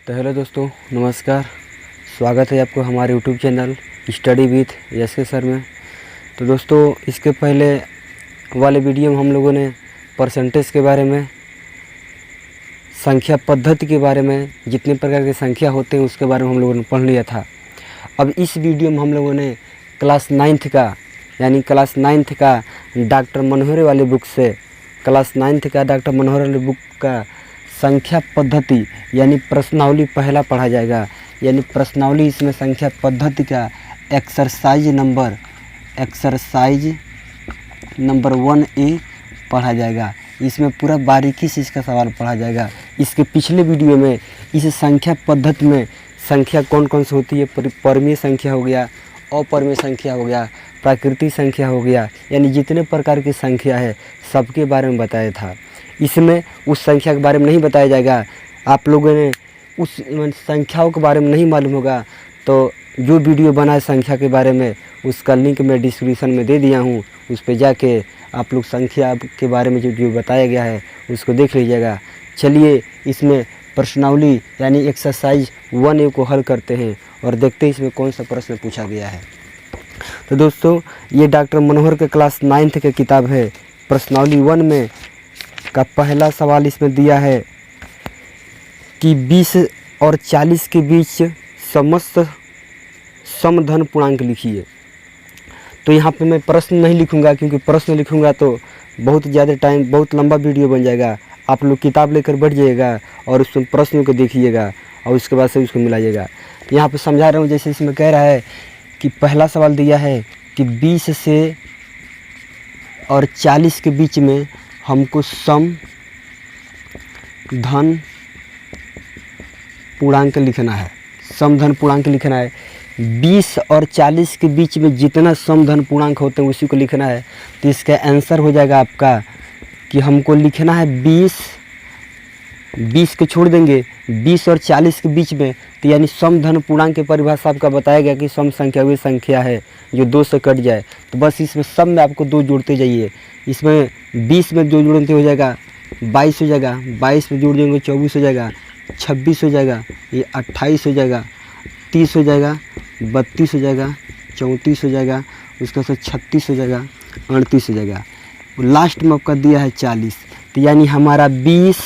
तो हेलो दोस्तों, नमस्कार। स्वागत है आपको हमारे YouTube channel study with SK. Sir में। तो दोस्तों, इसके पहले वाले वीडियो में हम लोगों ने परसेंटेज के बारे में, संख्या पद्धति के बारे में, जितने प्रकार की संख्या होते हैं उसके बारे में हम लोगों ने पढ़ लिया था। अब इस वीडियो में हम लोगों ने क्लास 9th का डॉक्टर मनोहर वाली बुक से क्लास 9th का डॉक्टर मनोहर वाली बुक का संख्या पद्धति यानी प्रश्नावली पहला पढ़ा जाएगा। यानी प्रश्नावली इसमें संख्या पद्धति का एक्सरसाइज नंबर 1A पढ़ा जाएगा। इसमें पूरा बारीकी से इसका सवाल पढ़ा जाएगा। इसके पिछले वीडियो में इस संख्या पद्धति में संख्या कौन कौन सी होती है, परमीय संख्या हो गया, अपरमीय संख्या हो गया, प्राकृतिक संख्या हो गया, यानी जितने प्रकार की संख्या है सबके बारे में बताया था। इसमें उस संख्या के बारे में नहीं बताया जाएगा। आप लोगों ने उस संख्याओं के बारे में नहीं मालूम होगा तो जो वीडियो बना है संख्या के बारे में उसका लिंक मैं डिस्क्रिप्शन में दे दिया हूँ। उस पर जाके आप लोग संख्या के बारे में जो बताया गया है उसको देख लीजिएगा। चलिए इसमें प्रश्नावली यानी एक्सरसाइज 1A को हल करते हैं और देखते हैं इसमें कौन सा प्रश्न पूछा गया है। तो दोस्तों, ये डॉक्टर मनोहर के क्लास 9th की किताब है। प्रश्नावली 1 में का पहला सवाल इसमें दिया है कि 20 और 40 के बीच समस्त समधन पूर्णांक लिखिए। तो यहाँ पे मैं प्रश्न नहीं लिखूंगा, क्योंकि प्रश्न लिखूंगा तो बहुत ज़्यादा टाइम, बहुत लंबा वीडियो बन जाएगा। आप लोग किताब लेकर बैठ जाइएगा और उसमें प्रश्नों को देखिएगा और उसके बाद से उसको मिलाइएगा। यहाँ पे समझा रहा हूँ, जैसे इसमें कह रहा है कि पहला सवाल दिया है कि 20 से और 40 के बीच में हमको समधन पूर्णांक लिखना है। समधन पूर्णांक लिखना है। 20 और 40 के बीच में जितना समधन पूर्णांक होते हैं उसी को लिखना है। तो इसका आंसर हो जाएगा आपका कि हमको लिखना है 20 को छोड़ देंगे 20 और 40 के बीच में। तो यानी समधन पूर्णांक की परिभाषा आपका बताया गया कि सम संख्या वे संख्या है जो 2 से कट जाए। तो बस इसमें सम में आपको 2 जोड़ते जाइए। इसमें 20 में 2 जोड़ते हो जाएगा 22 हो जाएगा, 22 में जोड़ देंगे 24 हो जाएगा, 26 हो जाएगा, ये 28 हो जाएगा, 30 हो जाएगा, 32 हो जाएगा, 34 हो जाएगा, उसका से 36 हो जाएगा, 38 हो जाएगा। लास्ट में आपका दिया है 40। तो यानी हमारा 20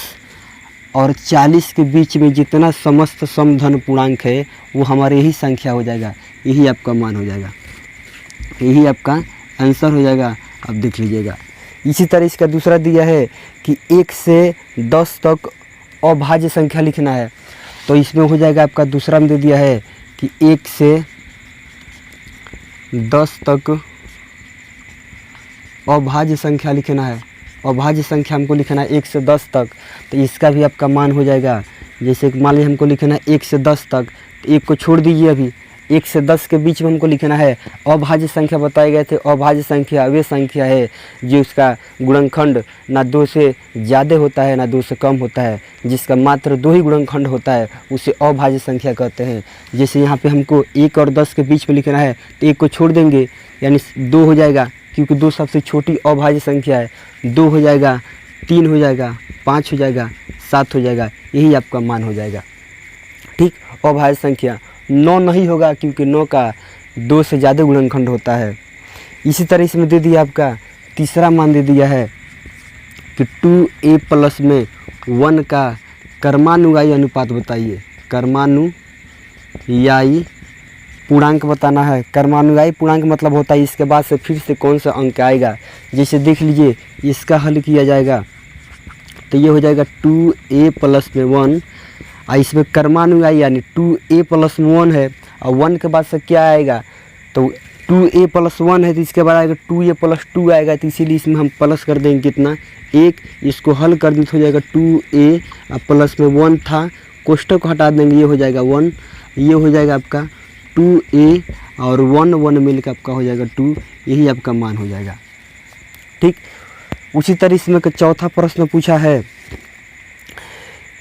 और 40 के बीच में जितना समस्त समधन पूर्णांक है वो हमारे यही संख्या हो जाएगा। यही आपका मान हो जाएगा, यही आपका आंसर हो जाएगा। अब देख लीजिएगा। इसी तरह इसका दूसरा दिया है कि 1 से 10 तक अभाज्य संख्या लिखना है। तो इसमें हो जाएगा आपका दूसरा में दे दिया है कि 1 से 10 तक अभाज्य संख्या लिखना है। अभाज्य संख्या हमको लिखना है 1 से 10 तक। तो इसका भी आपका मान हो जाएगा। जैसे मान लीजिए हमको लिखना है 1 से 10 तक, तो 1 को छोड़ दीजिए। अभी 1 से 10 के बीच में हमको लिखना है अभाज्य संख्या बताए गए थे। अभाज्य संख्या वे संख्या है जो उसका गुणनखंड ना 2 से ज़्यादा होता है ना 2 से कम होता है, जिसका मात्र 2 ही गुणनखंड होता है, उसे अभाज्य संख्या कहते हैं। जैसे यहाँ पे हमको 1 और 10 के बीच में लिखना है तो 1 को छोड़ देंगे यानी 2 हो जाएगा, क्योंकि 2 सबसे छोटी अभाज्य संख्या है। 2 हो जाएगा, 3 हो जाएगा, 5 हो जाएगा, 7 हो जाएगा। यही आपका मान हो जाएगा। ठीक, अभाज्य संख्या 9 नहीं होगा, क्योंकि 9 का 2 से ज़्यादा गुणनखंड होता है। इसी तरह इसमें दे दिया आपका तीसरा मान दे दिया है कि 2A प्लस में 1 का कर्मानुयायी अनुपात बताइए। कर्मानुयायी पूर्णांक बताना है। कर्मानुयायी पूर्णांक मतलब होता है इसके बाद से फिर से कौन सा अंक आएगा। जैसे देख लीजिए, इसका हल किया जाएगा तो ये हो जाएगा 2A प्लस में 1। और इसमें कर्मानुयायी यानी 2A प्लस 1 है और 1 के बाद से क्या आएगा, तो 2A प्लस 1 है तो इसके बाद आएगा 2A प्लस 2 आएगा। तो इसीलिए इसमें हम प्लस कर देंगे कितना, 1। इसको हल कर दी तो हो जाएगा 2A और प्लस में 1 था, कोष्टक को हटा देंगे, ये हो जाएगा 1। ये हो जाएगा आपका 2A और 1 मिलकर आपका हो जाएगा 2। यही आपका मान हो जाएगा। ठीक, उसी तरह इसमें चौथा प्रश्न पूछा है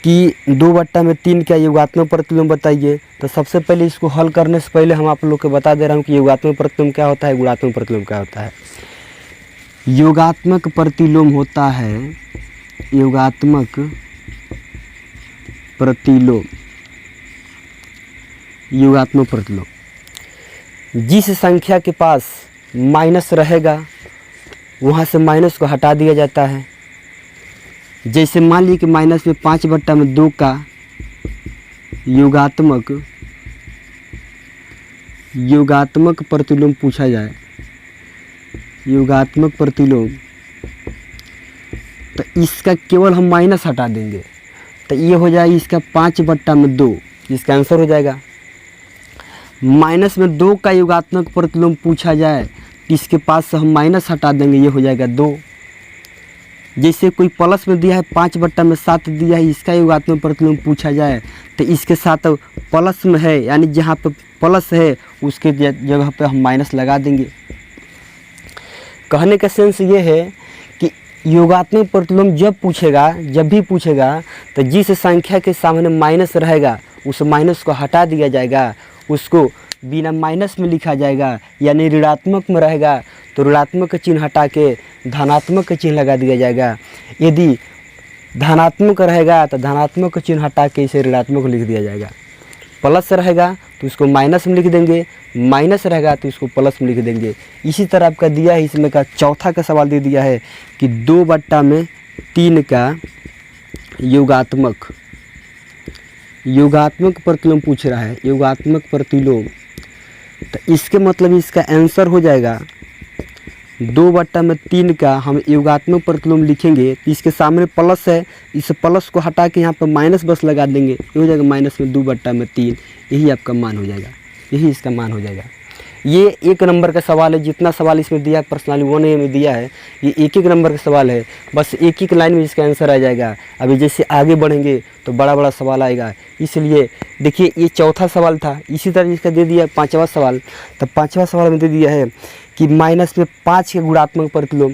कि 2/3 क्या योगात्मक प्रतिलोम बताइए। तो सबसे पहले इसको हल करने से पहले हम आप लोग को बता दे रहा हूँ कि योगात्मक प्रतिलोम क्या होता है, गुणात्मक प्रतिलोम क्या होता है। योगात्मक प्रतिलोम होता है, योगात्मक प्रतिलोम योगात्मक प्रतिलोम। जिस संख्या के पास माइनस रहेगा वहाँ से माइनस को हटा दिया जाता है। जैसे मान लीजिए कि माइनस में 5/2 का योगात्मक प्रतिलोम पूछा जाए, योगात्मक प्रतिलोम, तो इसका केवल हम माइनस हटा देंगे तो ये हो जाएगा इसका 5/2, इसका आंसर हो जाएगा। माइनस में 2 का योगात्मक प्रतिलोम पूछा जाए तो इसके पास से हम माइनस हटा देंगे, ये हो जाएगा 2। जैसे कोई प्लस में दिया है 5/7 दिया है, इसका योगात्मक प्रतिलोम पूछा जाए तो इसके साथ प्लस में है यानी जहाँ पे प्लस है उसके जगह पे हम माइनस लगा देंगे। कहने का सेंस ये है कि योगात्मक प्रतिलोम जब भी पूछेगा तो जिस संख्या के सामने माइनस रहेगा उस माइनस को हटा दिया जाएगा, उसको बिना माइनस में लिखा जाएगा। यानी ऋणात्मक में रहेगा तो ऋणात्मक का चिन्ह हटा के धनात्मक का चिन्ह लगा दिया जाएगा। यदि धनात्मक रहेगा तो धनात्मक का चिन्ह हटा के इसे ऋणात्मक लिख दिया जाएगा। प्लस रहेगा तो उसको माइनस में लिख देंगे, माइनस रहेगा तो उसको प्लस में लिख देंगे। इसी तरह आपका दिया है, इसमें का चौथा का सवाल दे दिया है कि 2/3 का योगात्मक प्रतिलोम पूछ रहा है, योगात्मक प्रतिलोम। तो इसके मतलब इसका आंसर हो जाएगा 2/3 का हम योगात्मक प्रतिलोम लिखेंगे तो इसके सामने प्लस है, इस प्लस को हटा के यहाँ पर माइनस बस लगा देंगे, ये हो जाएगा माइनस में 2/3। यही आपका मान हो जाएगा, यही इसका मान हो जाएगा। ये 1 नंबर का सवाल है। जितना सवाल इसमें दिया पर्सनली 1A में दिया है, ये 1 नंबर का सवाल है। बस एक लाइन में इसका आंसर आ जाएगा। अभी जैसे आगे बढ़ेंगे तो बड़ा बड़ा सवाल आएगा। इसलिए देखिए ये चौथा सवाल था, इसी तरह इसका दे दिया 5वां सवाल। तो 5वां सवाल में दे दिया है कि माइनस में 5 के गुणात्मक प्रतिलोम।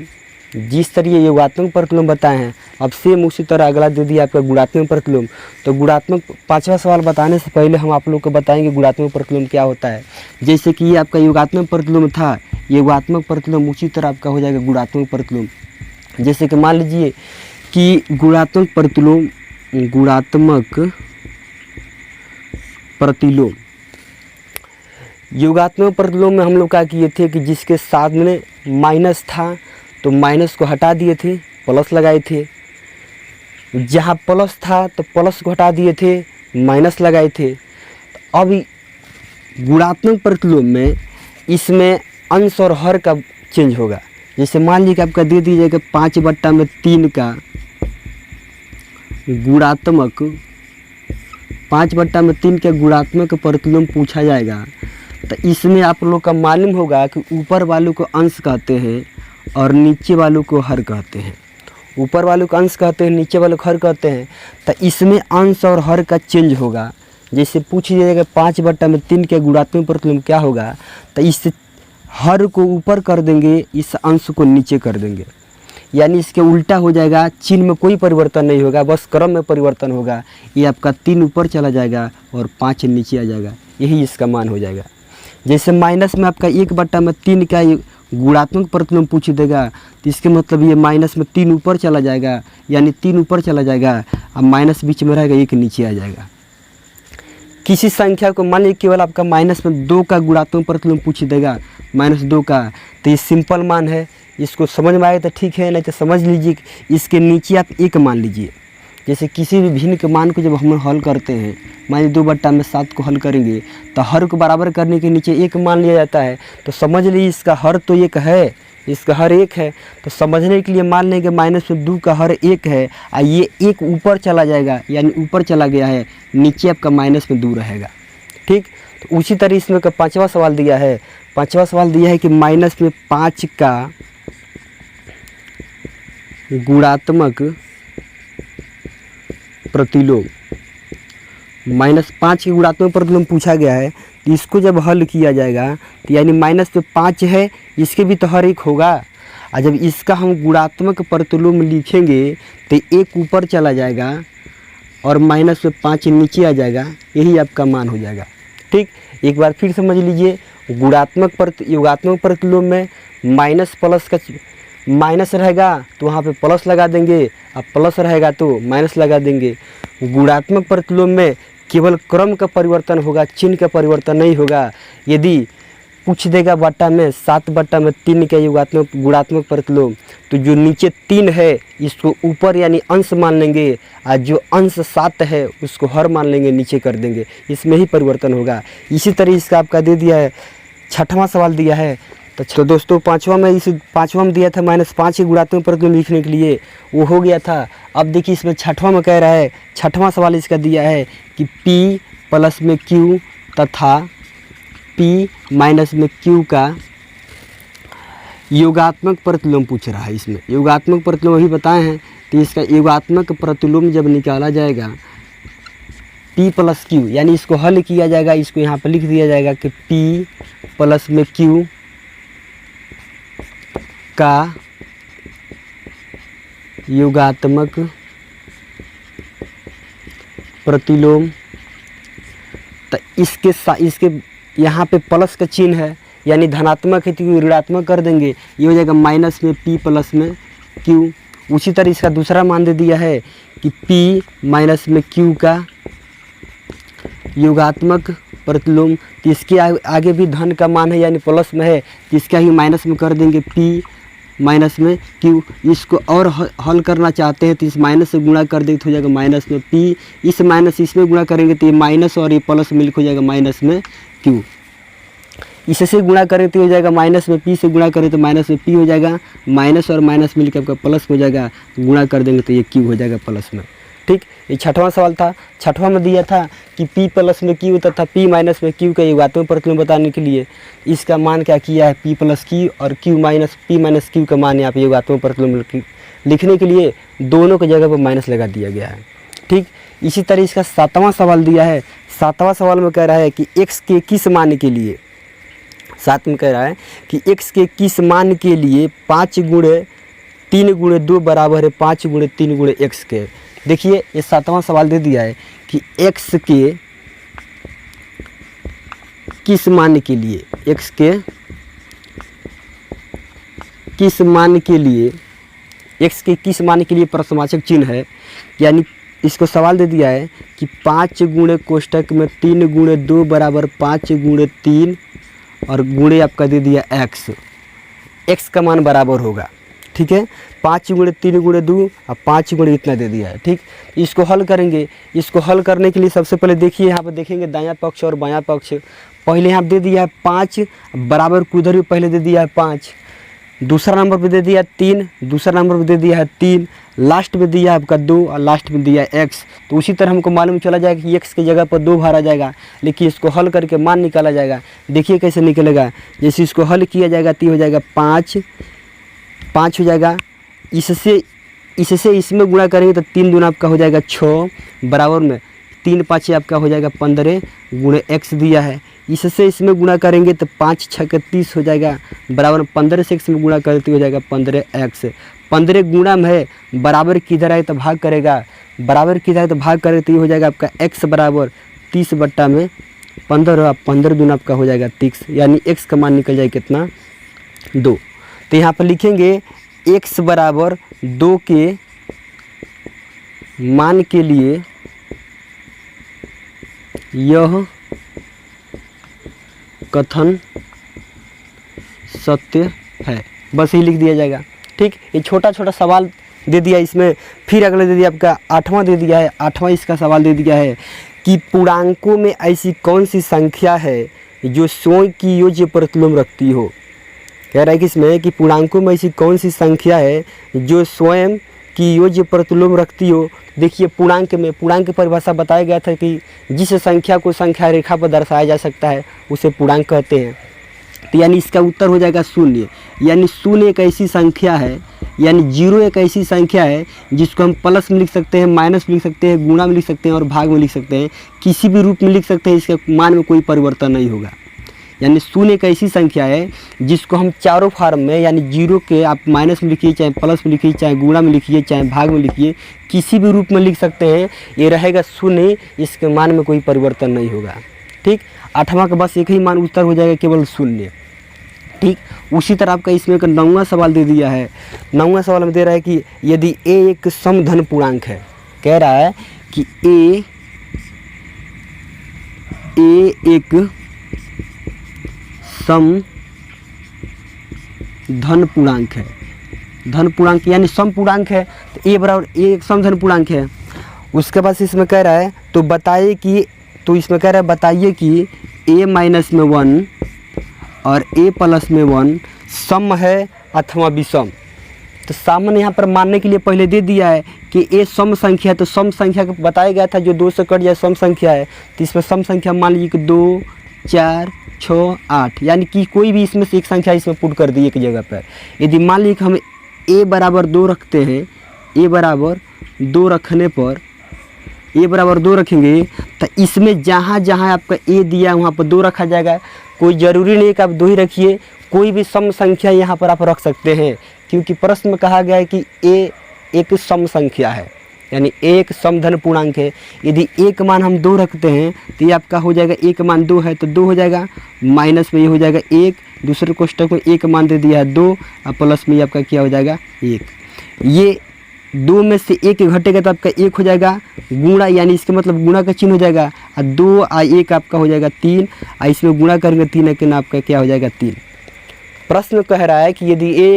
जिस तरह योगात्मक प्रतिलोम बताए हैं, अब सेम उसी तरह अगला दे दिया आपका गुणात्मक प्रतिलोम। तो गुणात्मक 5वां सवाल बताने से पहले हम आप लोग को बताएंगे गुणात्मक प्रतिलोम क्या होता है। जैसे कि ये आपका योगात्मक प्रतिलोम था, योगात्मक प्रतिलोम उसी तरह आपका हो जाएगा गुणात्मक प्रतिलोम। जैसे कि मान लीजिए कि गुणात्मक प्रतिलोम योगात्मक प्रतिलोम में हम लोग क्या किए थे कि जिसके सामने माइनस था तो माइनस को हटा दिए थे, प्लस लगाए थे। जहाँ प्लस था तो प्लस को हटा दिए थे, माइनस लगाए थे। अब गुणात्मक प्रतिलोम में इसमें अंश और हर का चेंज होगा। जैसे मान लीजिए कि आपका दे दीजिएगा 5/3 का गुणात्मक, 5/3 का गुणात्मक प्रतिलोम पूछा जाएगा तो इसमें आप लोग का मालूम होगा कि ऊपर वालों को अंश कहते हैं और नीचे वालों को हर कहते हैं। ऊपर वालों को अंश कहते हैं, नीचे वालों को हर कहते हैं। तो इसमें अंश और हर का चेंज होगा। जैसे पूछ लीजिएगा 5/3 के गुणात्मक प्रतिलोम क्या होगा, तो इस हर को ऊपर कर देंगे, इस अंश को नीचे कर देंगे। यानी इसके उल्टा हो जाएगा, चिन्ह में कोई परिवर्तन नहीं होगा, बस क्रम में परिवर्तन होगा। ये आपका 3 ऊपर चला जाएगा और 5 नीचे आ जाएगा, यही इसका मान हो जाएगा। जैसे माइनस में आपका 1/3 का गुणात्मक प्रतिलोम पूछ देगा तो इसके मतलब ये माइनस में 3 ऊपर चला जाएगा, यानी 3 ऊपर चला जाएगा, अब माइनस बीच में रहेगा, 1 नीचे आ जाएगा। किसी संख्या को मान लीजिए केवल आपका माइनस में 2 का गुणात्मक प्रतिलोम पूछ देगा, -2 का, तो ये सिंपल मान है। इसको समझ में आए तो ठीक है, नहीं तो समझ लीजिए इसके नीचे आप 1 मान लीजिए। जैसे किसी भी भिन्न के मान को जब हम हल करते हैं, मान लीजिए 2/7 को हल करेंगे तो हर को बराबर करने के नीचे 1 मान लिया जाता है। तो समझ लीजिए इसका हर तो 1 है, इसका हर 1 है। तो समझने के लिए मान लेंगे -2 का हर 1 है और ये 1 ऊपर चला जाएगा, यानी ऊपर चला गया है, नीचे आपका -2 रहेगा। ठीक, तो उसी तरह इसमें का 5वां सवाल दिया है। 5वां सवाल दिया है कि -5 का गुणात्मक प्रतिलोम, -5 के गुणात्मक प्रतिलोम पूछा गया है। तो इसको जब हल किया जाएगा तो यानी -5 है, इसके भी तो हर 1 होगा, और जब इसका हम गुणात्मक प्रतिलोम लिखेंगे तो 1 ऊपर चला जाएगा और -5 नीचे आ जाएगा, यही आपका मान हो जाएगा। ठीक, एक बार फिर समझ लीजिए, योगात्मक प्रतिलोम में माइनस प्लस का माइनस रहेगा तो वहाँ पे प्लस लगा देंगे, अब प्लस रहेगा तो माइनस लगा देंगे। गुणात्मक प्रतिलोम में केवल क्रम का परिवर्तन होगा, चिन्ह का परिवर्तन नहीं होगा। यदि पूछ देगा बट्टा में 7/3 का योगात्मक गुणात्मक प्रतिलोम, तो जो नीचे 3 है इसको ऊपर यानी अंश मान लेंगे, और जो अंश 7 है उसको हर मान लेंगे, नीचे कर देंगे, इसमें ही परिवर्तन होगा। इसी तरह इसका आपका दे दिया है, 6वां सवाल दिया है। तो दोस्तों 5वां में, इस 5वां में दिया था -5 के गुणात्मक प्रतिलोम लिखने के लिए, वो हो गया था। अब देखिए इसमें 6वां में कह रहा है, 6वां सवाल इसका दिया है कि P प्लस में Q तथा P माइनस में Q का योगात्मक प्रतिलोम पूछ रहा है। इसमें योगात्मक प्रतिलोम अभी बताए हैं, तो इसका योगात्मक प्रतिलोम जब निकाला जाएगा P प्लस Q, यानी इसको हल किया जाएगा, इसको यहाँ पर लिख दिया जाएगा कि P प्लस में Q का योगात्मक प्रतिलोम। तो इसके यहाँ पे प्लस का चिन्ह है, यानी धनात्मक है तो ऋणात्मक कर देंगे, ये हो जाएगा माइनस में P प्लस में Q। उसी तरह इसका दूसरा मान दे दिया है कि P माइनस में Q का योगात्मक प्रतिलोम। तो इसके आगे भी धन का मान है यानी प्लस में है, तो इसका ही माइनस में कर देंगे P माइनस में Q। इसको और हल करना चाहते हैं तो इस माइनस से गुणा कर देंगे तो हो जाएगा माइनस में P, इस माइनस इसमें गुणा करेंगे तो ये माइनस और ये प्लस मिलकर हो जाएगा माइनस में Q। इससे गुणा करें तो हो जाएगा माइनस में P से गुणा करें तो माइनस में P हो जाएगा, माइनस और माइनस मिलकर आपका प्लस हो जाएगा, गुणा कर देंगे तो ये Q हो जाएगा प्लस में। ठीक, ये 6वां सवाल था। 6वां में दिया था कि P प्लस में Q तथा P माइनस में Q का योगात्मक प्रतिलोम बताने के लिए इसका मान क्या किया है, P प्लस Q और P माइनस Q का मान यहाँ पे योगात्मक प्रतिलोम लिखने के लिए दोनों की जगह पर माइनस लगा दिया गया है। ठीक, इसी तरह इसका 7वां सवाल दिया है। 7वां सवाल में कह रहा है कि x के किस मान के लिए, 7 में कह रहा है कि x के किस मान के लिए 5 गुणे 3 गुणे 2 बराबर है 5 गुणे 3 गुणे x के। देखिए ये 7वां सवाल दे दिया है कि x के किस मान के लिए, x के किस मान के लिए, x के किस मान के लिए प्रश्नवाचक चिन्ह है, यानी इसको सवाल दे दिया है कि 5 गुणे कोष्टक में 3 गुणे 2 बराबर 5 गुणे 3 और गुणे आपका दे दिया x का मान बराबर होगा। ठीक है, 5 गुणे 3 गुणे 2 और 5 गुणे इतना दे दिया है। ठीक, इसको हल करेंगे। इसको हल करने के लिए सबसे पहले देखिए यहाँ पर देखेंगे दायां पक्ष और बायां पक्ष। पहले यहाँ दे दिया है 5 बराबर उधर भी पहले दे दिया है 5, दूसरा नंबर पे दे दिया 3, दूसरा नंबर पे दे दिया है 3, लास्ट में दिया है आपका 2 और लास्ट में दिया है x। तो उसी तरह हमको मालूम चला जाएगा कि x की जगह पर 2 भरा जाएगा, लेकिन इसको हल करके मान निकाला जाएगा। देखिए कैसे निकलेगा, जैसे इसको हल किया जाएगा तो हो जाएगा 5 हो जाएगा, इससे इसमें गुणा करेंगे तो 3 दूना आपका हो जाएगा 6 बराबर में 3 5 आपका हो जाएगा 15 गुणे x दिया है। इससे इसमें गुणा करेंगे तो 5 6 के 30 हो जाएगा बराबर 15 से x में गुणा करते हो जाएगा 15x। 15 गुणा में है, बराबर किधर आए तो भाग करेगा, बराबर किधर आए तो भाग करेगा तो ये हो जाएगा आपका x बराबर 30/15 और 15 दूना आपका हो जाएगा 30, यानी x का मान निकल जाए कितना 2। तो यहाँ पर लिखेंगे x बराबर 2 के मान के लिए यह कथन सत्य है, बस ही लिख दिया जाएगा। ठीक, ये छोटा छोटा सवाल दे दिया इसमें। फिर अगले दे दिया आपका 8वां दे दिया है। 8वां इसका सवाल दे दिया है कि पूर्णांकों में ऐसी कौन सी संख्या है जो स्वयं की योज्य प्रतिलोम रखती हो। कह रहा है कि इसमें कि पूर्णांकों में ऐसी कौन सी संख्या है जो स्वयं की योज्य प्रतिलोम रखती हो। देखिए पूर्णांक में, पूर्णांक की परिभाषा बताया गया था कि जिस संख्या को संख्या रेखा पर दर्शाया जा सकता है उसे पूर्णांक कहते हैं। तो यानी इसका उत्तर हो जाएगा 0, यानी 0 एक ऐसी संख्या है, यानी 0 एक ऐसी संख्या है जिसको हम प्लस में लिख सकते हैं, माइनस में लिख सकते हैं, गुणा में लिख सकते हैं और भाग में लिख सकते हैं, किसी भी रूप में लिख सकते हैं, इसके मान में कोई परिवर्तन नहीं होगा। यानी 0 एक ऐसी संख्या है जिसको हम चारों फॉर्म में, यानी 0 के आप माइनस में लिखिए, चाहे प्लस में लिखिए, चाहे गुणा में लिखिए, चाहे भाग में लिखिए, किसी भी रूप में लिख सकते हैं, ये रहेगा 0, इसके मान में कोई परिवर्तन नहीं होगा। ठीक, 8वां का बस एक ही मान उत्तर हो जाएगा, केवल 0। ठीक, उसी तरह आपका इसमें एक 9वां सवाल दे दिया है। 9वां सवाल में दे रहा है कि यदि a एक समधन पूर्णांक है, कह रहा है कि a ए एक सम धन पूर्णांक है, धन पूर्णांक यानी सम पूर्णांक है, तो ए बराबर ए एक सम धन पूर्णांक है। उसके बाद इसमें कह रहा है तो बताइए कि, तो इसमें कह रहा है बताइए कि ए माइनस में 1 और ए प्लस में 1 सम है अथवा विषम। तो सामान्य यहाँ पर मानने के लिए पहले दे दिया है कि ए सम संख्या है, तो सम संख्या को बताया गया था जो 2 से कट जाए सम संख्या है। तो इसमें सम संख्या मान लीजिए कि 2, 4, 6, 8, यानी कि कोई भी इसमें से एक संख्या इसमें पुट कर दी एक जगह पर। यदि मान लीजिए कि हम ए बराबर 2 रखते हैं, ए बराबर 2 रखने पर, ए बराबर 2 रखेंगे तो इसमें जहाँ जहाँ आपका ए दिया है वहाँ पर 2 रखा जाएगा। कोई ज़रूरी नहीं कि आप 2 ही रखिए, कोई भी सम संख्या यहाँ पर आप रख सकते हैं, क्योंकि प्रश्न में कहा गया है कि ए एक सम संख्या है, यानी एक समधन पूर्णांक है। यदि एक मान हम 2 रखते हैं तो ये आपका हो जाएगा, एक मान 2 है तो 2 हो जाएगा, माइनस में ये हो जाएगा 1, दूसरे कोष्टक में एक मान दे दिया है 2 और प्लस में ये आपका क्या हो जाएगा 1। ये 2 में से 1 घटेगा तो आपका 1 हो जाएगा, गुणा यानी इसका मतलब गुणा का चिन्ह हो जाएगा, और 2 और 1 आपका हो जाएगा 3, और इसमें गुणा करेंगे 3 के ना आपका क्या हो जाएगा 3। प्रश्न कह रहा है कि यदि ए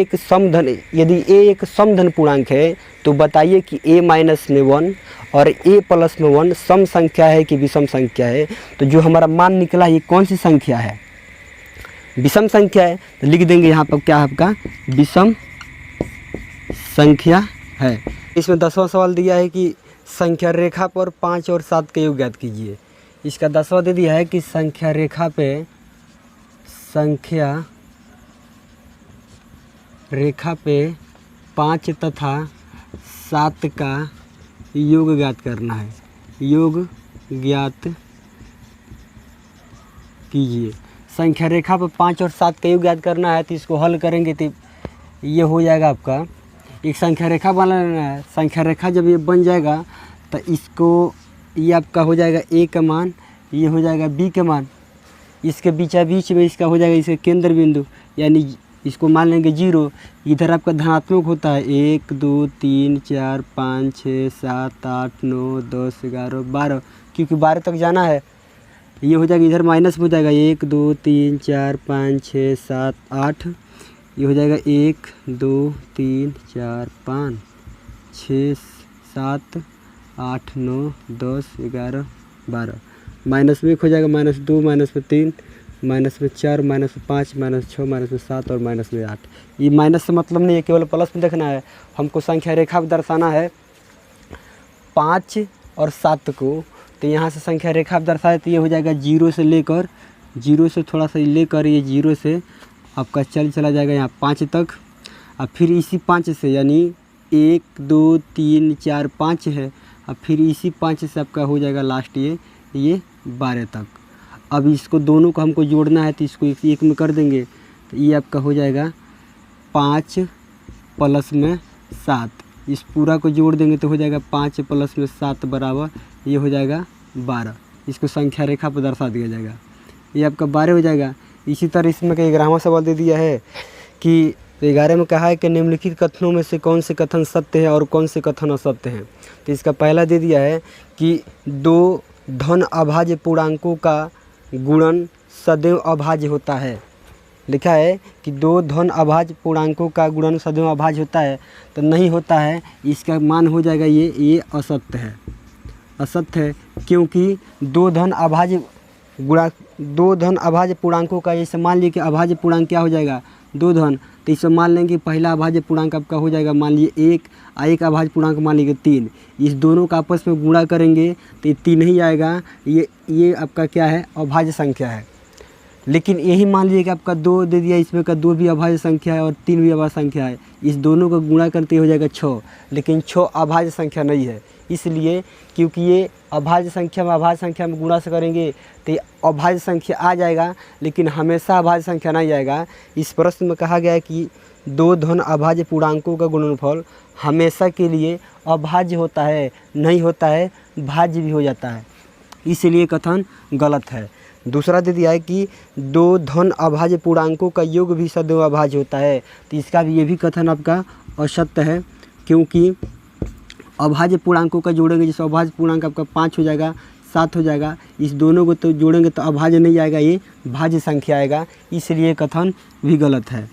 एक समधन पूर्णांक है तो बताइए कि ए माइनस में 1 और ए प्लस में 1 सम संख्या है कि विषम संख्या है। तो जो हमारा मान निकला ये कौन सी संख्या है, विषम संख्या है। तो लिख देंगे यहाँ पर क्या आपका विषम संख्या है। इसमें 10वां सवाल दिया है कि संख्या रेखा पर 5 और 7 का योग ज्ञात कीजिए। इसका 10वां दे दिया है कि संख्या रेखा पे 5 तथा 7 का योग ज्ञात करना है, योग ज्ञात कीजिए। संख्या रेखा पर 5 और 7 का योग ज्ञात करना है, तो इसको हल करेंगे तो ये हो जाएगा आपका, एक संख्या रेखा बना लेना है। संख्या रेखा जब ये बन जाएगा तो इसको ये आपका हो जाएगा ए का मान, ये हो जाएगा बी का मान, इसके बीच में इसका हो जाएगा इसका केंद्र बिंदु, यानी इसको मान लेंगे 0। इधर आपका धनात्मक होता है 1, 2, 3, 4, 5, 6, 7, 8, 9, 10, 11, 12, क्योंकि 12 तक जाना है। ये हो जाएगा इधर माइनस हो जाएगा 1, 2, 3, 4, 5, 6, 7, 8, ये हो जाएगा 1, 2, 3, 4, 5, 6, 7, 8, 9, 10, 11, 12, माइनस में 1 हो जाएगा, -2, -3, -4, -5, -6, -7 और -8। ये माइनस से मतलब नहीं है, केवल प्लस में देखना है। हमको संख्या रेखा में दर्शाना है 5 और 7 को, तो यहाँ से संख्या रेखा में दर्शाए तो ये हो जाएगा 0 से थोड़ा सा लेकर ये 0 से आपका चला जाएगा यहाँ 5 तक, और फिर इसी 5 से यानी 1, 2, 3, 4, 5 है, और फिर इसी 5 से आपका हो जाएगा लास्ट ये 12 तक। अब इसको दोनों को हमको जोड़ना है तो इसको एक में कर देंगे, तो ये आपका हो जाएगा 5 प्लस में 7, इस पूरा को जोड़ देंगे तो हो जाएगा 5 प्लस में 7 बराबर ये हो जाएगा 12। इसको संख्या रेखा पर दर्शा दिया जाएगा, ये आपका 12 हो जाएगा। इसी तरह इसमें का 11वां सवाल दे दिया है कि 11 में कहा है कि निम्नलिखित कथनों में से कौन से कथन सत्य है और कौन से कथन असत्य हैं। तो इसका पहला दे दिया है कि 2 धन अभाज्य पूर्णांकों का गुणन सदैव अभाज्य होता है। लिखा है कि 2 धन अभाज्य पूर्णांकों का गुणन सदैव अभाज्य होता है, तो नहीं होता है, इसका मान हो जाएगा ये असत्य है, असत्य है। क्योंकि 2 धन अभाज्य पूर्णांकों का, जैसे मान लीजिए कि अभाज्य पूर्णांक क्या हो जाएगा 2 धन, तो इसमें मान लेंगे पहला अभाज्य पूर्णांक आपका हो जाएगा मान लीजिए 1, और एक अभाज्य पूर्णांक मान लीजिए 3। इस दोनों का आपस में गुणा करेंगे तो ये 3 ही आएगा, ये आपका क्या है अभाज्य संख्या है। लेकिन यही मान लीजिए कि आपका 2 दे दिया, इसमें का 2 भी अभाज्य संख्या है और 3 भी अभाज्य संख्या है, इस दोनों को गुणा करते हो जाएगा 6, लेकिन 6 अभाज्य संख्या नहीं है। इसलिए क्योंकि ये अभाज्य संख्या में अभाज्य संख्या में गुणा से करेंगे तो ये अभाज्य संख्या आ जाएगा, लेकिन हमेशा अभाज्य संख्या नहीं आएगा। इस प्रश्न में कहा गया है कि 2 धन अभाज्य पूर्णांकों का गुणनफल हमेशा के लिए अभाज्य होता है, नहीं होता है भाज्य भी हो जाता है, इसलिए कथन गलत है। दूसरा दे दिया है कि 2 धन अभाज्य पूर्णांकों का योग भी सदैव अभाज्य होता है, तो इसका भी ये भी कथन आपका असत्य है। क्योंकि अभाज्य पूर्णांकों का जोड़ेंगे, जैसे अभाज्य पूर्णांक आपका 5 हो जाएगा, 7 हो जाएगा। इस दोनों को तो जोड़ेंगे तो अभाज्य नहीं आएगा, ये भाज्य संख्या आएगा, इसलिए कथन भी गलत है।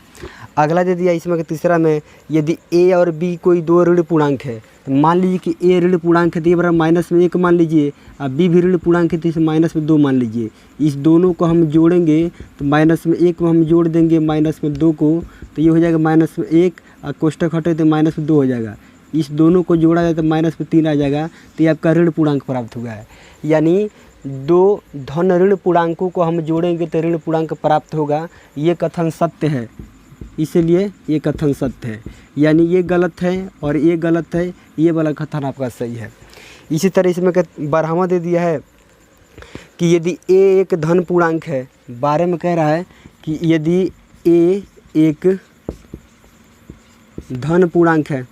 अगला दे दिया इसमें तीसरा में, यदि a और b कोई दो ऋण पूर्णांक है, तो मान लीजिए कि a ऋण पूर्णांक है तो ये बराबर -1 मान लीजिए, और b भी ऋण पूर्णांक है तो इसे -2 मान लीजिए। इस दोनों को हम जोड़ेंगे तो -1 को हम जोड़ देंगे -2 को, तो ये हो जाएगा -1 और कोष्ठक हटे तो -2 हो जाएगा। इस दोनों को जोड़ा जाए तो -3 आ जाएगा, तो ये आपका ऋण पूर्णांक प्राप्त हुआ है। यानी दो धन ऋण पूर्णांकों को हम जोड़ेंगे तो ऋण पूर्णांक प्राप्त होगा, ये कथन सत्य है, इसलिए ये कथन सत्य है। यानी ये गलत है और ये गलत है, ये वाला कथन आपका सही है। इसी तरह इसमें 12वां दे दिया है कि यदि a एक धन पूर्णांक है, 12 में कह रहा है कि यदि a एक धन पूर्णांक है,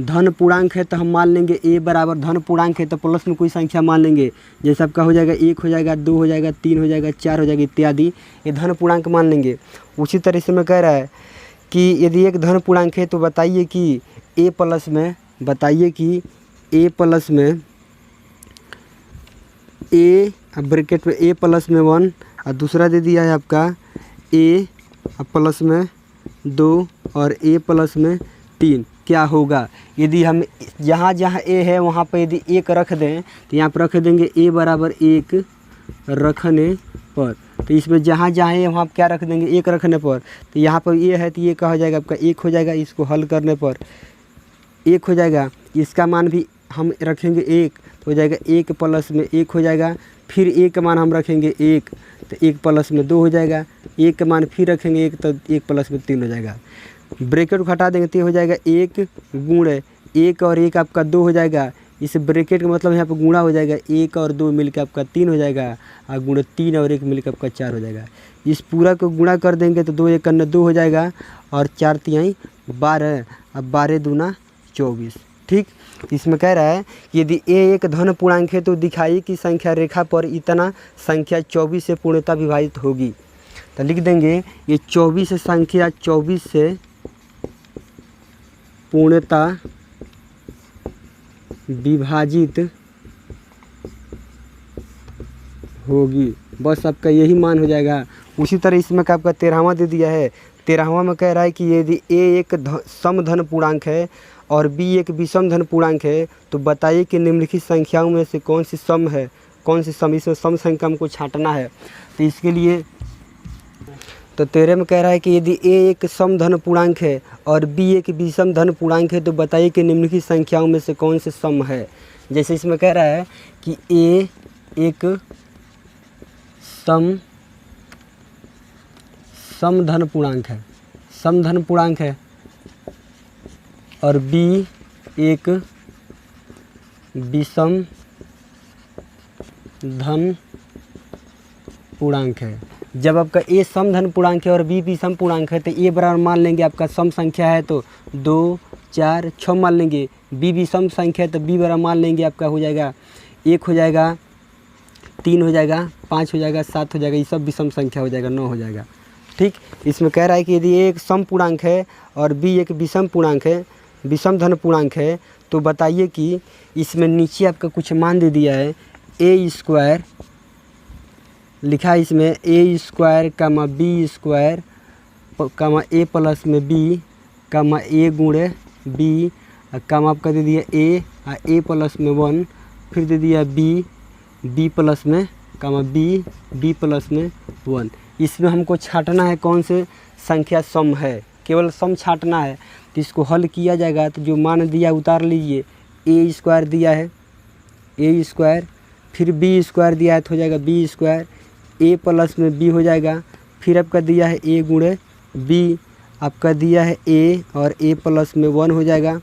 धन पूर्णांक है तो हम मान लेंगे a बराबर धन पूर्णांक है तो प्लस में कोई संख्या मान लेंगे, जैसे आपका हो जाएगा 1 हो जाएगा, 2 हो जाएगा, 3 हो जाएगा, 4 हो जाएगा इत्यादि, ये धन पूर्णांक मान लेंगे। उसी तरह से मैं कह रहा है कि यदि एक धन पूर्णांक है तो बताइए कि a प्लस में a ब्रैकेट में a प्लस में 1 और दूसरा दे दिया है आपका a प्लस में 2 और a प्लस में 3, क्या होगा। यदि हम जहाँ जहाँ a है वहाँ पर यदि 1 रख दें तो यहाँ पर रख देंगे a बराबर 1 रखने पर, तो इसमें जहाँ जहाँ है वहाँ पर क्या रख देंगे 1 रखने पर, तो यहाँ पर ये है तो ये क्या हो जाएगा आपका 1 हो जाएगा। इसको हल करने पर 1 हो जाएगा, इसका मान भी हम रखेंगे 1 तो हो जाएगा 1 प्लस में 1 हो जाएगा, फिर 1 का मान हम रखेंगे 1 तो 1 प्लस में 2 हो जाएगा, 1 का मान फिर रखेंगे 1 तो 1 प्लस में 3 हो जाएगा। ब्रैकेट को हटा देंगे तो हो जाएगा 1 गुणे 1 और 1 आपका 2 हो जाएगा। इस ब्रैकेट का मतलब यहाँ पर गुणा हो जाएगा, 1 और 2 मिलकर आपका 3 हो जाएगा, और गुणे 3 और 1 मिलकर आपका 4 हो जाएगा। इस पूरा को गुणा कर देंगे तो 2 1 करना 2 हो जाएगा और 4 तिहाई 12, अब 12 दूना 24। ठीक, इसमें कह रहा है कि यदि a एक धन पूर्णांक है तो दिखाइए कि संख्या रेखा पर इतना संख्या 24 से पूर्णतः विभाजित होगी। तो लिख देंगे ये 24 संख्या 24 से पूर्णतः विभाजित होगी, बस आपका यही मान हो जाएगा। उसी तरह इसमें का आपका 13वां दे दिया है। 13वां में कह रहा है कि यदि a एक समधन पूर्णांक है और b एक विषम धन पूर्णांक है तो बताइए कि निम्नलिखित संख्याओं में से कौन सी सम है, कौन सी सम, इसमें सम संख्या हमको छांटना है। तो इसके लिए तो 13 में कह रहा है कि यदि a एक सम धन पूर्णांक है और b एक विषम धन पूर्णांक है तो बताइए कि निम्नलिखित संख्याओं में से कौन से सम है। जैसे इसमें कह रहा है कि a एक समधन पूर्णांक है और b एक विषम धन पूर्णांक है। जब आपका a समधन पूर्णांक है और b विषम पूर्णांक है तो a बराबर मान लेंगे आपका सम संख्या है तो 2 4 6 मान लेंगे, b विषम संख्या है तो b बराबर मान लेंगे आपका हो जाएगा 1 हो जाएगा, 3 हो जाएगा, 5 हो जाएगा, 7 हो जाएगा, ये सब विषम संख्या हो जाएगा, 9 हो जाएगा। ठीक, इसमें कह रहा है कि यदि a एक सम पूर्णांक है और b एक विषम पूर्णांक है, विषम धन पूर्णांक है तो बताइए कि इसमें नीचे आपका कुछ मान दे दिया है a स्क्वायर लिखा है, इसमें a square comma b square comma a plus में b कामा a गुणे b कामा आपका दे दिया a और a प्लस में 1, फिर दे दिया b प्लस में कामा b प्लस में 1। इसमें हमको छांटना है कौन से संख्या सम है, केवल सम छांटना है। तो इसको हल किया जाएगा तो जो मान दिया उतार लीजिए, a स्क्वायर दिया है a स्क्वायर, फिर b स्क्वायर दिया है तो हो जाएगा b स्क्वायर, a प्लस में b हो जाएगा, फिर आपका दिया है a गुणे b, आपका दिया है a और a प्लस में 1 हो जाएगा,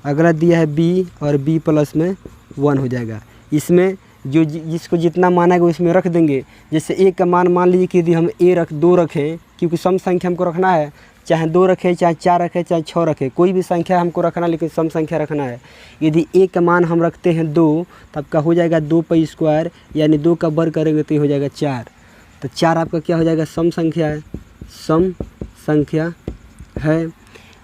अगला दिया है b और b प्लस में 1 हो जाएगा। इसमें जो जिसको जितना माना गया उसमें रख देंगे। जैसे a का मान लीजिए कि यदि हम a 2 रखें, क्योंकि सम संख्या हमको रखना है, चाहे 2 रखें, चाहे 4 रखें, चाहे 6 रखें, कोई भी संख्या हमको रखना है, लेकिन सम संख्या रखना है। यदि a का मान हम रखते हैं 2 तो आपका हो जाएगा 2 पर स्क्वायर, यानी 2 का वर्ग करेंगे तो हो जाएगा 4। तो 4 आपका क्या हो जाएगा, सम संख्या है, सम संख्या है।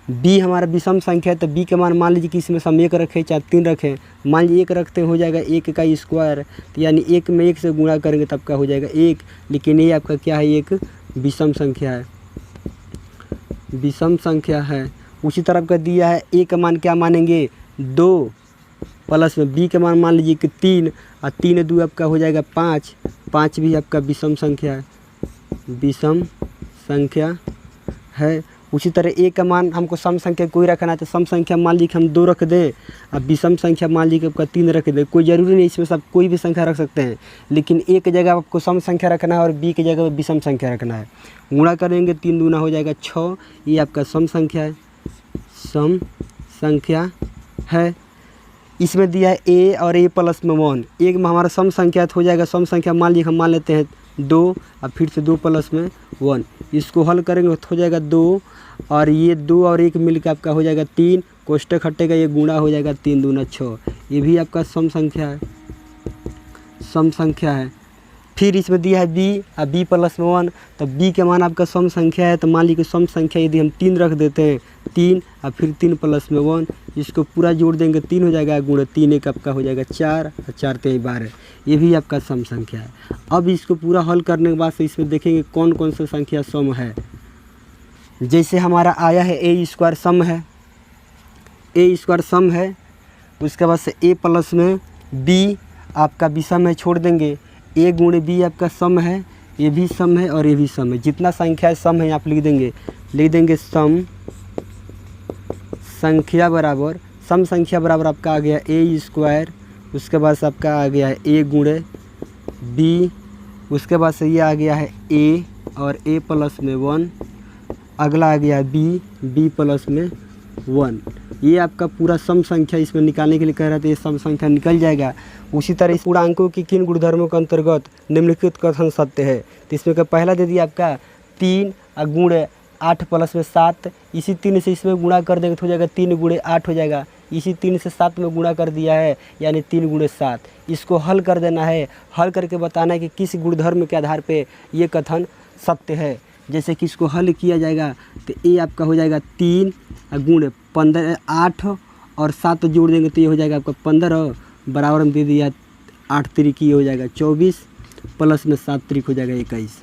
बी हमारा विषम संख्या है, तो बी के मान लीजिए कि इसमें हम 1 रखें चाहे 3 रखें, मान लीजिए 1 रखते हो जाएगा 1 का स्क्वायर, तो यानी 1 में 1 से गुणा करेंगे तब का हो जाएगा 1, लेकिन ये आपका क्या है, एक विषम संख्या है, विषम संख्या है। उसी तरह का दिया है ए का मान क्या मानेंगे 2 प्लस में बी का मान मान लीजिए कि 3 और 3 2 आपका हो जाएगा 5, 5 भी आपका विषम संख्या है, विषम संख्या है। उसी तरह ए का मान हमको सम संख्या कोई रखना है, तो सम संख्या मान लीजिए हम 2 रख दें, अब विषम संख्या मान लीजिए आपका 3 रख दें, कोई ज़रूरी नहीं इसमें सब कोई भी संख्या रख सकते हैं, लेकिन ए की जगह आपको सम संख्या रखना है और बी की जगह विषम संख्या रखना है। गुणा करेंगे 3 दूना हो जाएगा 6, ये आपका सम संख्या है, सम संख्या है। इसमें दिया है ए और ए प्लस में 1, एक में हमारा सम संख्या हो जाएगा, सम संख्या मान लीजिए हम मान लेते हैं 2 और फिर से 2 प्लस में 1, इसको हल करेंगे तो हो जाएगा 2 और ये 2 और 1 मिलकर आपका हो जाएगा 3, कोष्टक हटेगा, ये गुणा हो जाएगा 3 दूना 6, ये भी आपका सम संख्या है, सम संख्या है। फिर इसमें दिया है बी और बी प्लस में 1, तो बी के मान आपका सम संख्या है, तो मान लीजिए सम संख्या यदि हम 3 रख देते हैं 3 और फिर 3 प्लस में 1, इसको पूरा जोड़ देंगे 3 हो जाएगा, गुणा 3 एक आपका हो जाएगा 4 और 4 3 12, ये भी आपका सम संख्या है। अब इसको पूरा हल करने के बाद से इसमें देखेंगे कौन कौन सा संख्या सम है। जैसे हमारा आया है ए स्क्वायर सम है, ए स्क्वायर सम है, उसके बाद से ए प्लस में बी आपका विषम है, छोड़ देंगे, ए गुणे बी आपका सम है, ये भी सम है और ये भी सम है, जितना संख्या है सम है आप लिख देंगे सम संख्या बराबर, सम संख्या बराबर आपका आ गया ए स्क्वायर, उसके बाद से आपका आ गया है ए गुणे बी, उसके बाद से ये आ गया है ए और ए प्लस में 1, अगला आ गया बी, बी प्लस में 1, ये आपका पूरा सम संख्या इसमें निकालने के लिए कह रहा था, ये सम संख्या निकल जाएगा। उसी तरह इस पूर्णांकों की किन गुणधर्मों के अंतर्गत निम्नलिखित कथन सत्य है, तो इसमें का पहला दे दिया आपका 3 और गुणे 8 प्लस में 7, इसी 3 से इसमें गुणा कर देंगे तो हो जाएगा 3 गुणे 8 हो जाएगा, इसी 3 से 7 में गुणा कर दिया है यानी 3 गुणे 7, इसको हल कर देना है, हल करके बताना है कि किस गुणधर्म के आधार पे ये कथन सत्य है। जैसे कि इसको हल किया जाएगा तो ए आपका हो जाएगा 3 गुणे 15, 8 और 7 जोड़ देंगे तो ये हो जाएगा आपका 15, बराबर में दे दिया 8 त्रिक हो जाएगा 24, प्लस में 7 त्रिक हो जाएगा 21।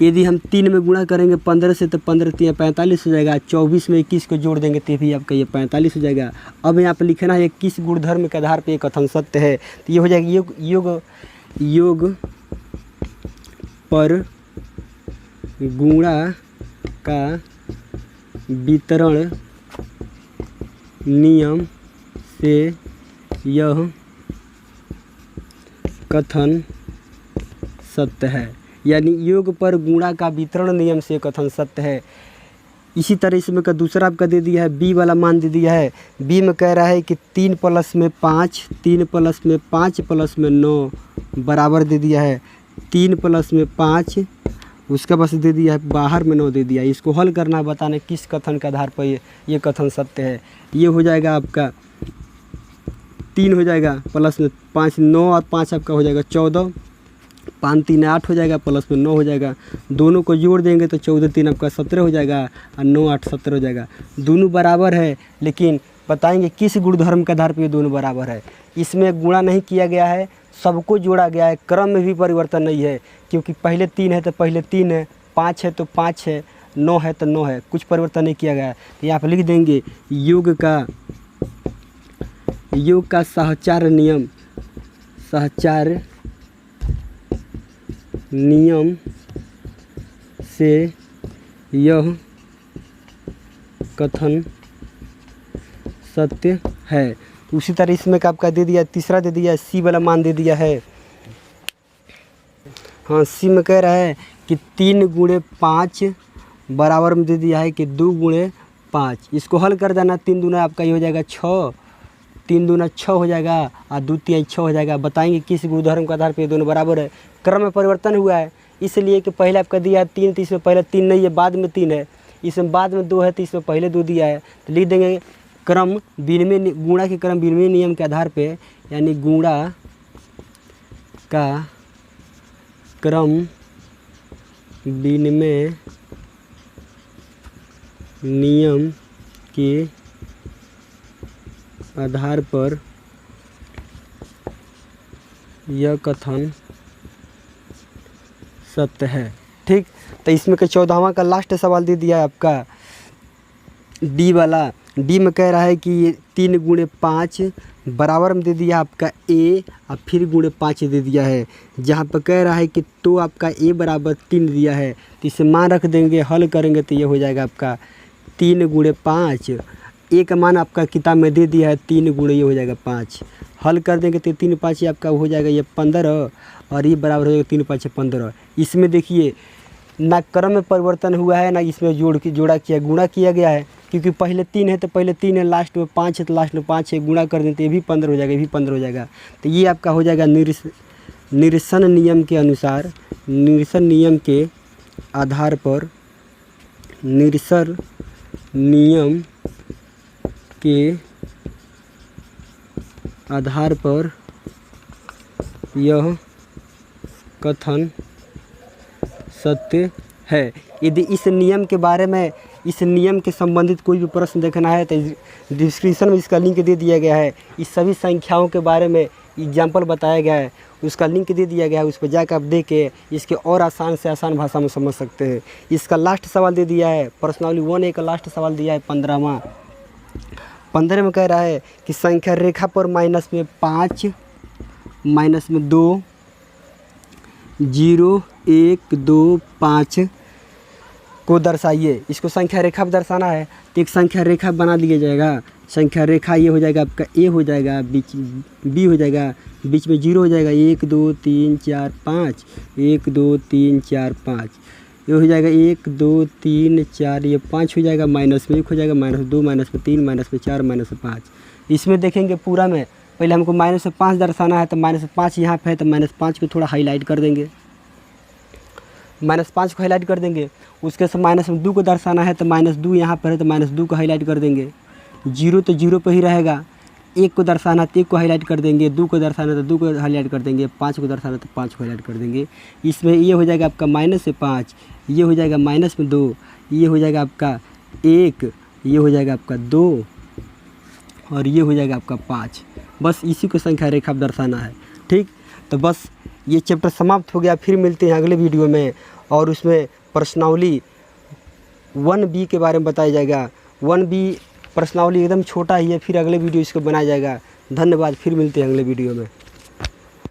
यदि हम 3 में गुणा करेंगे 15 से तो 15 3 45 हो जाएगा, 24 में 21 को जोड़ देंगे तो भी आपका ये 45 हो जाएगा। अब यहाँ पर लिखना है किस गुणधर्म के आधार पर ये कथन सत्य है, तो ये हो जाएगा योग पर गुणा का वितरण नियम से यह कथन सत्य है, यानी योग पर गुणा का वितरण नियम से कथन सत्य है। इसी तरह इसमें का दूसरा आपका दे दिया है बी वाला मान दे दिया है, बी में कह रहा है कि 3 प्लस में 5, 3 प्लस में 5 प्लस में 9 बराबर दे दिया है 3 प्लस में 5, उसके पास दे दिया है बाहर में 9 दे दिया है। इसको हल करना बताना किस कथन के आधार पर ये कथन सत्य है। ये हो जाएगा आपका 3 हो जाएगा प्लस में 5 9 और 5 आपका हो जाएगा 14, 5 3 8 हो जाएगा, प्लस में 9 हो जाएगा, दोनों को जोड़ देंगे तो 14 3 आपका 17 हो जाएगा और 9 8 17 हो जाएगा। दोनों बराबर है, लेकिन बताएंगे किस गुणधर्म के आधार पर ये दोनों बराबर है। इसमें गुणा नहीं किया गया है, सबको जोड़ा गया है, क्रम में भी परिवर्तन नहीं है, क्योंकि पहले 3 है तो पहले 3 है, 5 है तो 5 है, 9 है तो 9 है, कुछ परिवर्तन नहीं किया गया है। तो यहाँ पर लिख देंगे योग का सहचार नियम से यह कथन सत्य है। उसी तरह इसमें का आपका दे दिया, तीसरा दे दिया सी वाला मान दे दिया है। हाँ, सी में कह रहा है कि 3 गुणे 5 बराबर में दे दिया है कि 2 गुणे 5, इसको हल कर देना, 3 दूना आपका ये हो जाएगा 6, 3 दूना 6 हो जाएगा और 2 3 6 हो जाएगा। बताएंगे किस गुणधर्म के आधार पर ये दोनों बराबर है। क्रम में परिवर्तन हुआ है, इसलिए कि पहले आपका दिया है 3 तो इसमें पहले 3 नहीं है, बाद में 3 है, इसमें बाद में 2 है तो इसमें पहले 2 दिया है। तो लिख देंगे क्रम विनिमय, गुणा के क्रम विनिमय नियम के आधार पे, यानी गुणा का क्रम विनिमय नियम के आधार पर यह कथन सत्य है। ठीक, तो इसमें का 14वां का लास्ट सवाल दे दिया है आपका डी वाला। डी में कह रहा है कि 3 गुणे 5 बराबर में दे दिया आपका ए और फिर गुणे 5 दे दिया है। जहाँ पर कह रहा है कि तो आपका ए बराबर 3 दिया है, तो इसे मान रख देंगे, हल करेंगे तो ये हो जाएगा आपका 3 गुणे 5। ए का मान आपका किताब में दे दिया है 3 गुणे ये हो जाएगा 5। हल कर देंगे तो 3 5 आपका हो जाएगा ये 15 और ये बराबर हो जाएगा 3 5 15। इसमें देखिए ना क्रम में परिवर्तन हुआ है, ना इसमें जोड़ा किया गुणा किया गया है, क्योंकि पहले 3 है तो पहले 3 है, लास्ट में 5 है तो लास्ट में 5 है, गुणा कर दें तो ये भी 15 हो जाएगा, ये भी 15 हो जाएगा। तो ये आपका हो जाएगा निरसन नियम के अनुसार, निरसन नियम के आधार पर, निरसन नियम के आधार पर यह कथन सत्य है। यदि इस नियम के बारे में, इस नियम के संबंधित कोई भी प्रश्न देखना है तो डिस्क्रिप्शन में इसका लिंक दे दिया गया है। इस सभी संख्याओं के बारे में एग्जाम्पल बताया गया है, उसका लिंक दे दिया गया है, उस पर जाकर आप देख के इसके और आसान से आसान भाषा में समझ सकते हैं। इसका लास्ट सवाल दे दिया है, प्रश्नावली 1A का लास्ट सवाल दिया है 15वां। 15 में कह रहा है कि संख्या रेखा पर माइनस में 5, माइनस में 2, 0, 1, 2, 5 को दर्शाइए। इसको संख्या रेखा पर दर्शाना है तो एक संख्या रेखा बना दिया जाएगा। संख्या रेखा ये हो जाएगा आपका ए हो जाएगा, बीच बी हो जाएगा, बीच में 0 हो जाएगा, 1 2 3 4 5, 1 2 3 4 5, ये हो जाएगा 1 2 3 4, ये 5 हो जाएगा, माइनस में 1 हो जाएगा, माइनस में 2, माइनस में 3, माइनस में 4, माइनस में 5। इसमें देखेंगे पूरा में पहले हमको माइनस में 5 दर्शाना है, तो माइनस 5 यहाँ पे है तो माइनस 5 को थोड़ा हाईलाइट कर देंगे, माइनस 5 को हाईलाइट कर देंगे। उसके से माइनस में 2 को दर्शाना है तो माइनस 2 यहाँ पर है तो माइनस 2 को हाईलाइट कर देंगे। 0 तो 0 पर ही रहेगा, 1 को दर्शाना तो 1 को हाईलाइट कर देंगे, 2 को दर्शाना तो 2 को हाईलाइट कर देंगे, 5 को दर्शाना तो 5 को हाईलाइट कर देंगे। इसमें ये हो जाएगा आपका माइनस से 5, ये हो जाएगा माइनस में 2, ये हो जाएगा आपका 1, ये हो जाएगा आपका 2 और ये हो जाएगा आपका 5। बस इसी को संख्या रेखा दर्शाना है। ठीक, तो बस ये चैप्टर समाप्त हो गया। फिर मिलते हैं अगले वीडियो में और उसमें प्रश्नावली 1B के बारे में बताया जाएगा। 1B प्रश्नावली एकदम छोटा ही है, फिर अगले वीडियो इसको बनाया जाएगा। धन्यवाद, फिर मिलते हैं अगले वीडियो में।